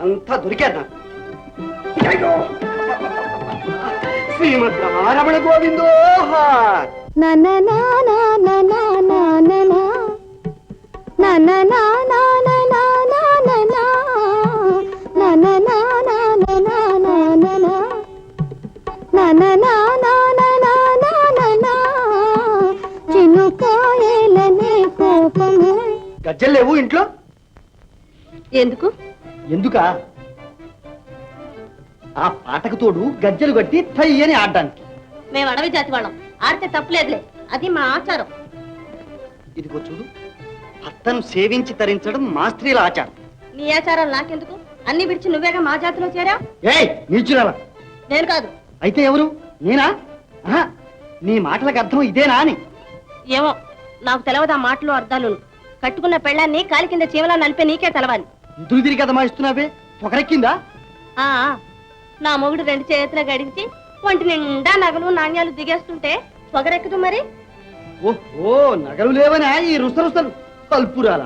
అంతా దొరికారు నాకు. శ్రీమద్రమణ గోవిందో. గజ్జలు లేవు ఇంట్లో? ఎందుకు? ఎందుకా? ఆ పాటకు తోడు గజ్జలు కట్టి తై అని ఆడడానికి. మేము అడవి జాతి వాళ్ళం, ఆడితే తప్పలేదులే, అది మా ఆచారం. ఇదిగో చూడు, భర్తను సేవించి తరించడం మా స్త్రీల ఆచారం. నీ ఆచారాలు నాకెందుకు? అన్ని విడిచి నువ్వేగా మా జాతిలో చేరా. ఏయ్ నీచురాలా! నేను కాదు. అయితే ఎవరు? నేనా? నీ మాటలకు అర్థం ఇదేనా అని. ఏమో, నాకు తెలవదు ఆ మాటలు అర్థాలు. కట్టుకున్న పెళ్ళాన్ని కాలి కింద చీమలా నలిపే నీకే తెలవాలి. ఇందుకు తిరిగి కదమా ఇస్తున్నావే, పొగరెక్కిందా? నా మొగుడు 2 చేతులు గడించి ఒంటి నిండా నగలు నాణ్యాలు దిగేస్తుంటే పొగరెక్కదు మరి. ఓహో, నగలు లేవనా ఈ రుసరుసలు? కల్పురాల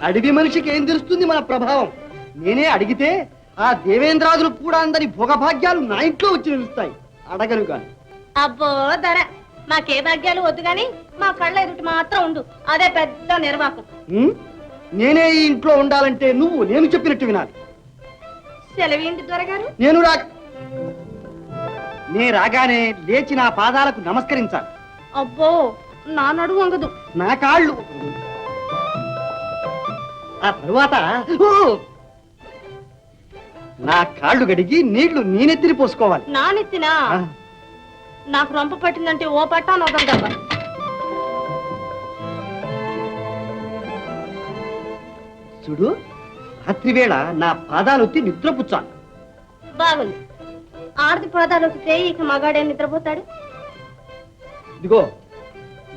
అడవి మనిషికి ఏం తెలుస్తుంది మన ప్రభావం? నేనే అడిగితే ఆ దేవేంద్రాదులు కూడా అందరి భోగభాగ్యాలు నా ఇంట్లో వచ్చి నిలుస్తాయి. అడగను కాని. అబ్బో ధర, మాకే భాగ్యాలు వద్దు గాని మా కళ్ళ ఎదుటి మాత్రం ఉండు, అదే పెద్ద నిర్వాకం. నేనే ఈ ఇంట్లో ఉండాలంటే నువ్వు నేను చెప్పినట్టు వినాలి. సెలవేంటి దొరగారు? నే రాగానే లేచి నా పాదాలకు నమస్కరించాలి. అబ్బో, నా నడుము వంగదు. నా కాళ్ళు. ఆ తరువాత నా కాళ్ళు గడిగి నీళ్లు నేనెత్తిని పోసుకోవాలి. నా నెత్తినా? నాకు రొంప పట్టిందంటే ఓ పట్టా నొదలదబ్బా. చూడు, రాత్రివేళ నా పాదాలు ఒత్తి నిద్రపుచ్చాను. బాగుంది. ఆడది పాదాలు వస్తే ఇక మగాడే నిద్రపోతాడు. ఇదిగో,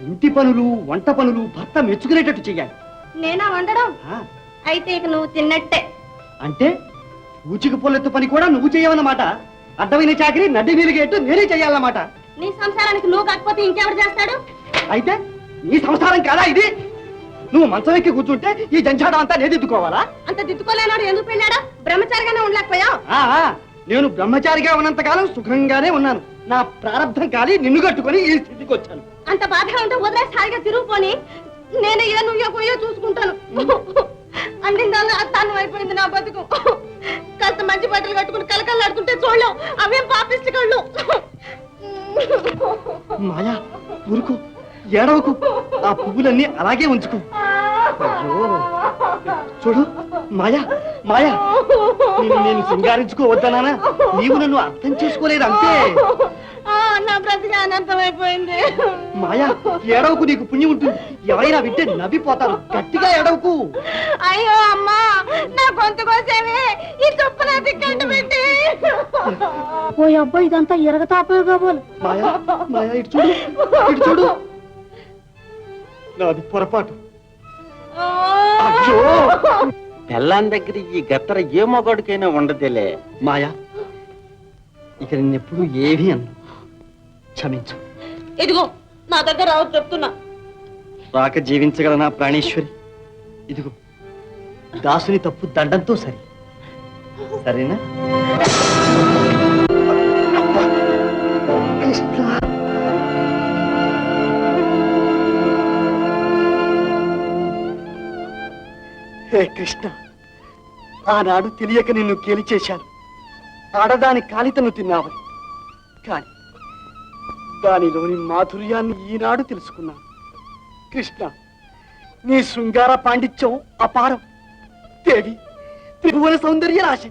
ఇంటి పనులు వంట పనులు భర్త మెచ్చుకునేటట్టు చెయ్యాలి. నేనా వండడం? అయితే ఇక నువ్వు తిన్నట్టే. అంటే పూచిక పొల్లెత్తు పని కూడా నువ్వు చేయవన్నమాట. అడ్డమైన చాకరీ నడ్డి మీలిగేట్టు నేనే చెయ్యాలన్నమాట. నీ సంసారానికి నువ్వు కాకపోతే ఇంకెవరు చేస్తాడు? అయితే నీ సంసారం కాదా ఇది? నువ్వు మంచం ఎక్కి కూర్చుంటే ఈ జంచాడం అంతా నేను దిద్దుకోవాలా? అంత దిద్దుకోలేనాడు ఎందుకు పెళ్ళాడా? బ్రహ్మచారిగానే ఉండలేకపోయావు? నేను బ్రహ్మచారిగా ఉన్నంతకాలం సుఖంగానే ఉన్నాను. నా ప్రారంభం కాలి నిన్ను కట్టుకుని ఈ స్థితికి వచ్చాను. అంత బాధగా ఉంటే వదిలేసి హాయిగా తిరుగుపోని, నేను ఏ నువ్వో పోయో చూసుకుంటాను. అందిందాల్లో అత్తాన్నం అయిపోయింది నా బతుకు. కాస్త మంచి బట్టలు కట్టుకుని కలకల్లాడుతుంటే చూడలేవు, అవేం పాపిష్టి కళ్ళు. మాయా, ఊరుకో, ఏడవకు. ఆ పువ్వులన్నీ అలాగే ఉంచుకో. అయ్యో చూడు మాయా, మాయా, నేను సింగారించుకోవద్దనా? నీవు నన్ను అర్థం చేసుకోలేదు అంతే. నా బ్రతికి అనంతమైపోయింది. మాయా, ఏడవకు, నీకు పుణ్యం ఉంటుంది. ఎవరైనా వింటే నవ్విపోతారు. గట్టిగా ఏడవకు. అయ్యో అమ్మా, నా గొంతు కోసేవి ఈ తుప్పు నా దిక్కంటు పెట్టి. ఓ అబ్బా, ఇదంతా ఎరగతాపోయే కాబోలు. మాయా, మాయా, ఇటు చూడు, ఇటు చూడు. నాది పొరపాటు. అయ్యో, పెళ్ళాన్ దగ్గర ఈ గత్తర ఏ మొగాడికైనా ఉండదేలే. మాయా, ఇక నిన్నెప్పుడు ఏవి అన్నా క్షమించు. ఇదిగో నా దగ్గర రావు చెప్తున్నా. రాక జీవించగల నా ప్రాణేశ్వరి, ఇదిగో దాసుని తప్పు దండంతో సరి. సరేనా? హే కృష్ణ, ఆనాడు తెలియక నిన్ను గెలిచేశాను. ఆడదాని కాలితను తిన్నావు. కానీ దానిలోని మాధుర్యాన్ని ఈనాడు తెలుసుకున్నాను. కృష్ణ, నీ శృంగార పాండిత్యం అపారం. దేవి, త్రిభువన సౌందర్య రాశి.